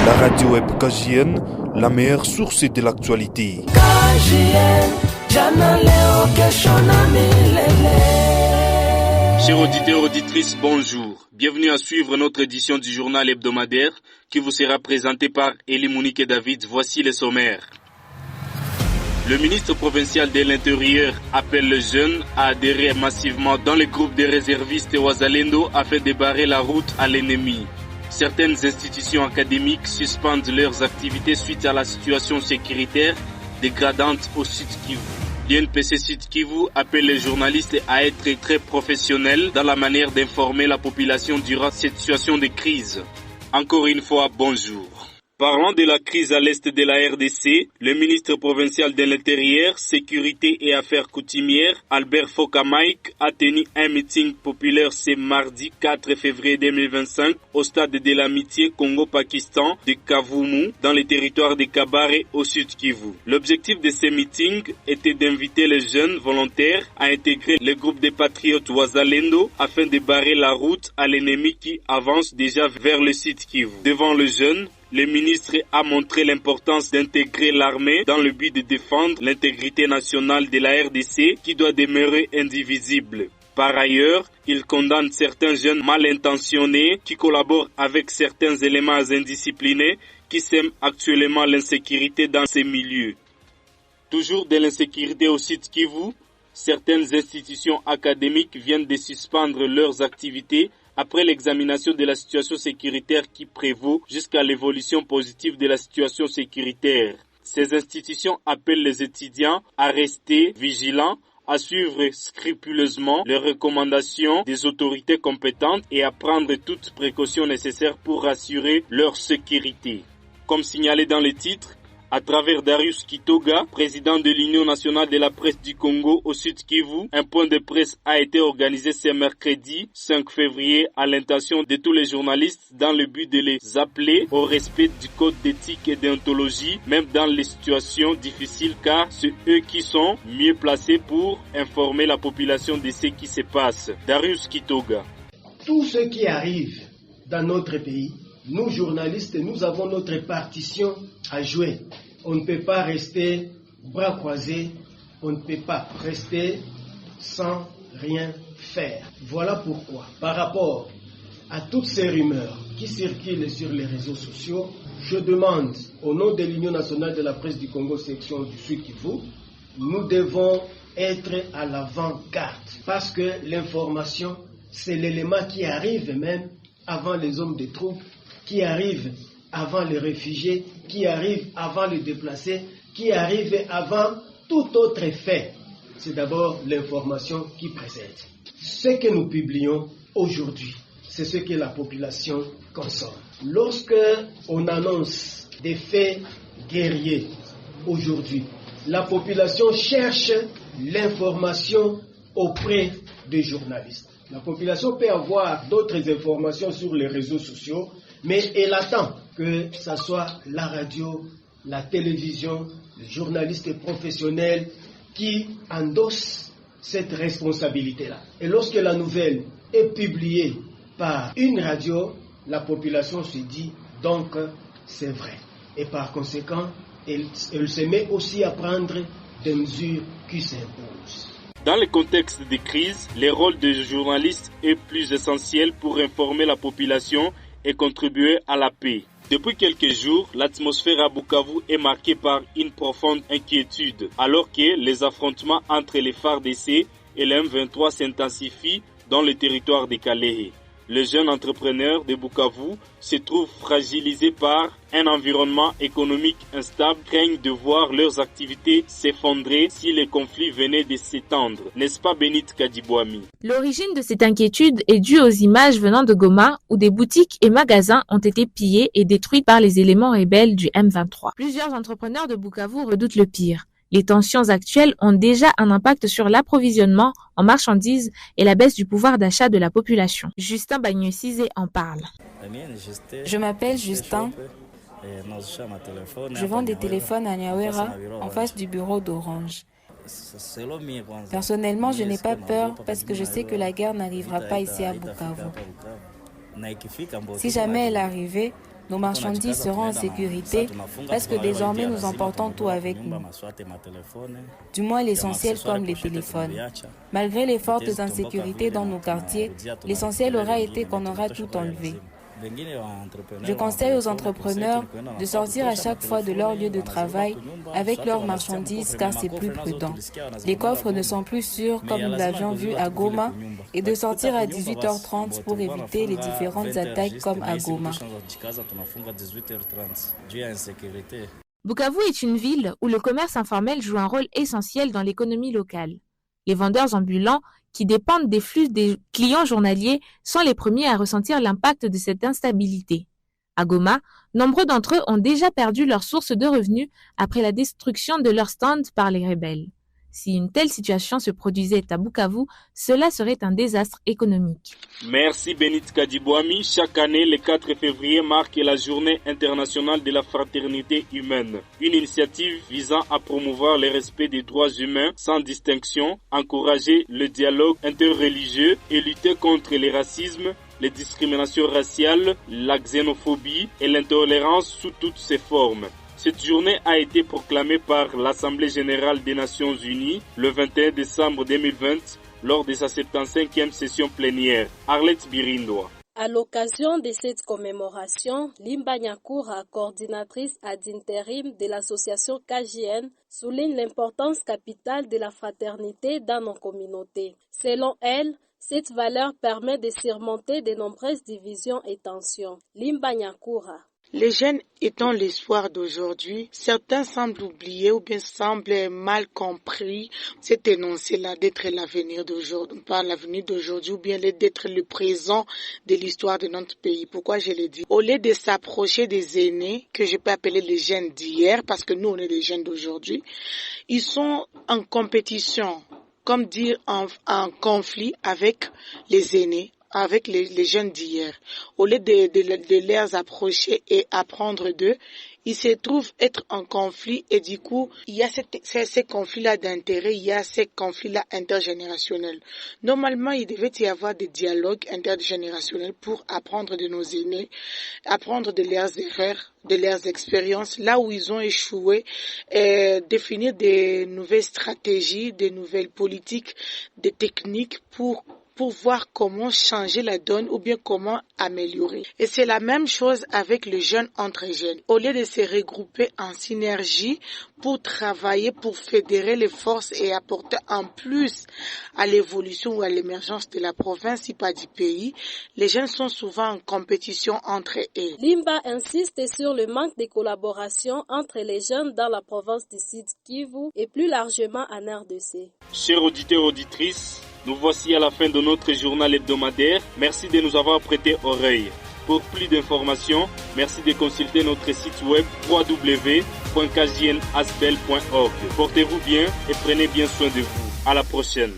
La radio web KJN, la meilleure source de l'actualité. Chers auditeurs et auditrices, bonjour. Bienvenue à suivre notre édition du journal hebdomadaire qui vous sera présenté par Elie Monique et David. Voici les sommaires. Le ministre provincial de l'Intérieur appelle les jeunes à adhérer massivement dans les groupes de réservistes et Wazalendo afin de barrer la route à l'ennemi. Certaines institutions académiques suspendent leurs activités suite à la situation sécuritaire dégradante au Sud Kivu. L'INPC Sud Kivu appelle les journalistes à être très professionnels dans la manière d'informer la population durant cette situation de crise. Encore une fois, bonjour. Parlant de la crise à l'est de la RDC, le ministre provincial de l'Intérieur, Sécurité et Affaires coutumières, Albert Fokamaïk, a tenu un meeting populaire ce mardi 4 février 2025 au stade de l'amitié Congo-Pakistan de Kavumu, dans le territoire de Kabare au sud Kivu. L'objectif de ce meeting était d'inviter les jeunes volontaires à intégrer le groupe des patriotes Wazalendo afin de barrer la route à l'ennemi qui avance déjà vers le sud Kivu. Devant les jeunes, le ministre a montré l'importance d'intégrer l'armée dans le but de défendre l'intégrité nationale de la RDC qui doit demeurer indivisible. Par ailleurs, il condamne certains jeunes mal intentionnés qui collaborent avec certains éléments indisciplinés qui sèment actuellement l'insécurité dans ces milieux. Toujours de l'insécurité au sud Kivu, certaines institutions académiques viennent de suspendre leurs activités après l'examination de la situation sécuritaire qui prévaut jusqu'à l'évolution positive de la situation sécuritaire. Ces institutions appellent les étudiants à rester vigilants, à suivre scrupuleusement les recommandations des autorités compétentes et à prendre toutes précautions nécessaires pour assurer leur sécurité. Comme signalé dans le titre, à travers Darius Kitoga, président de l'Union nationale de la presse du Congo au Sud Kivu, un point de presse a été organisé ce mercredi 5 février à l'intention de tous les journalistes dans le but de les appeler au respect du code d'éthique et déontologie, même dans les situations difficiles, car c'est eux qui sont mieux placés pour informer la population de ce qui se passe. Darius Kitoga. Tout ce qui arrive dans notre pays, nous journalistes, nous avons notre partition à jouer. On ne peut pas rester bras croisés, on ne peut pas rester sans rien faire. Voilà pourquoi, par rapport à toutes ces rumeurs qui circulent sur les réseaux sociaux, je demande au nom de l'Union nationale de la presse du Congo section du Sud Kivu, nous devons être à l'avant-garde parce que l'information, c'est l'élément qui arrive même avant les hommes de troupe, qui arrive avant les réfugiés, qui arrive avant les déplacés, qui arrive avant tout autre fait. C'est d'abord l'information qui précède. Ce que nous publions aujourd'hui, c'est ce que la population consomme. Lorsque on annonce des faits guerriers aujourd'hui, la population cherche l'information auprès des journalistes. La population peut avoir d'autres informations sur les réseaux sociaux, mais elle attend que ce soit la radio, la télévision, les journalistes professionnels qui endossent cette responsabilité-là. Et lorsque la nouvelle est publiée par une radio, la population se dit donc c'est vrai. Et par conséquent, elle se met aussi à prendre des mesures qui s'imposent. Dans le contexte de crise, le rôle des journalistes est plus essentiel pour informer la population et contribuer à la paix. Depuis quelques jours, l'atmosphère à Bukavu est marquée par une profonde inquiétude, alors que les affrontements entre les FARDC et les M23 s'intensifient dans le territoire de Kalehe. Les jeunes entrepreneurs de Bukavu se trouvent fragilisés par un environnement économique instable, craignent de voir leurs activités s'effondrer si les conflits venaient de s'étendre. N'est-ce pas Benit Kadibouami? L'origine de cette inquiétude est due aux images venant de Goma où des boutiques et magasins ont été pillés et détruits par les éléments rebelles du M23. Plusieurs entrepreneurs de Bukavu redoutent le pire. Les tensions actuelles ont déjà un impact sur l'approvisionnement en marchandises et la baisse du pouvoir d'achat de la population. Justin Bagnosizé en parle. Je m'appelle Justin. Je vends des téléphones à Nyawera en face du bureau d'Orange. Personnellement, je n'ai pas peur parce que je sais que la guerre n'arrivera pas ici à Bukavu. Si jamais elle arrivait, Nos marchandises seront en sécurité parce que désormais nous emportons tout avec nous. Du moins l'essentiel comme les téléphones. Malgré les fortes insécurités dans nos quartiers, l'essentiel aura été qu'on aura tout enlevé. Je conseille aux entrepreneurs de sortir à chaque fois de leur lieu de travail avec leurs marchandises car c'est plus prudent. Les coffres ne sont plus sûrs comme nous l'avions vu à Goma et de sortir à 18h30 pour éviter les différentes attaques comme à Goma. Bukavu est une ville où le commerce informel joue un rôle essentiel dans l'économie locale. Les vendeurs ambulants qui dépendent des flux des clients journaliers sont les premiers à ressentir l'impact de cette instabilité. À Goma, nombreux d'entre eux ont déjà perdu leur source de revenus après la destruction de leur stand par les rebelles. Si une telle situation se produisait à Bukavu, cela serait un désastre économique. Merci Bénit Kadibouami. Chaque année, le 4 février marque la Journée internationale de la fraternité humaine. Une initiative visant à promouvoir le respect des droits humains sans distinction, encourager le dialogue interreligieux et lutter contre le racisme, les discriminations raciales, la xénophobie et l'intolérance sous toutes ses formes. Cette journée a été proclamée par l'Assemblée générale des Nations unies le 21 décembre 2020 lors de sa 75e session plénière. Arlette Birindoa. À l'occasion de cette commémoration, Limba Nyakoura, coordinatrice ad intérim de l'association KJN, souligne l'importance capitale de la fraternité dans nos communautés. Selon elle, cette valeur permet de surmonter de nombreuses divisions et tensions. Limba Nyakoura. Les jeunes étant l'espoir d'aujourd'hui, certains semblent oublier ou bien semblent mal compris cet énoncé-là d'être l'avenir d'aujourd'hui, pas l'avenir d'aujourd'hui ou bien d'être le présent de l'histoire de notre pays. Pourquoi je le dis? Au lieu de s'approcher des aînés, que je peux appeler les jeunes d'hier, parce que nous on est les jeunes d'aujourd'hui, ils sont en compétition, comme dire en conflit avec les aînés, avec les jeunes d'hier. Au lieu de les approcher et apprendre d'eux, ils se trouvent être en conflit et du coup, il y a ces conflits-là d'intérêt, il y a ces conflits-là intergénérationnels. Normalement, il devait y avoir des dialogues intergénérationnels pour apprendre de nos aînés, apprendre de leurs erreurs, de leurs expériences, là où ils ont échoué, et définir des nouvelles stratégies, des nouvelles politiques, des techniques pour voir comment changer la donne ou bien comment améliorer. Et c'est la même chose avec les jeunes entre jeunes. Au lieu de se regrouper en synergie pour travailler, pour fédérer les forces et apporter en plus à l'évolution ou à l'émergence de la province, si pas du pays, les jeunes sont souvent en compétition entre eux. Limba insiste sur le manque de collaboration entre les jeunes dans la province du Sud Kivu et plus largement en RDC. Chers auditeurs et auditrices, nous voici à la fin de notre journal hebdomadaire. Merci de nous avoir prêté oreille. Pour plus d'informations, merci de consulter notre site web www.kjnaspel.org. Portez-vous bien et prenez bien soin de vous. À la prochaine.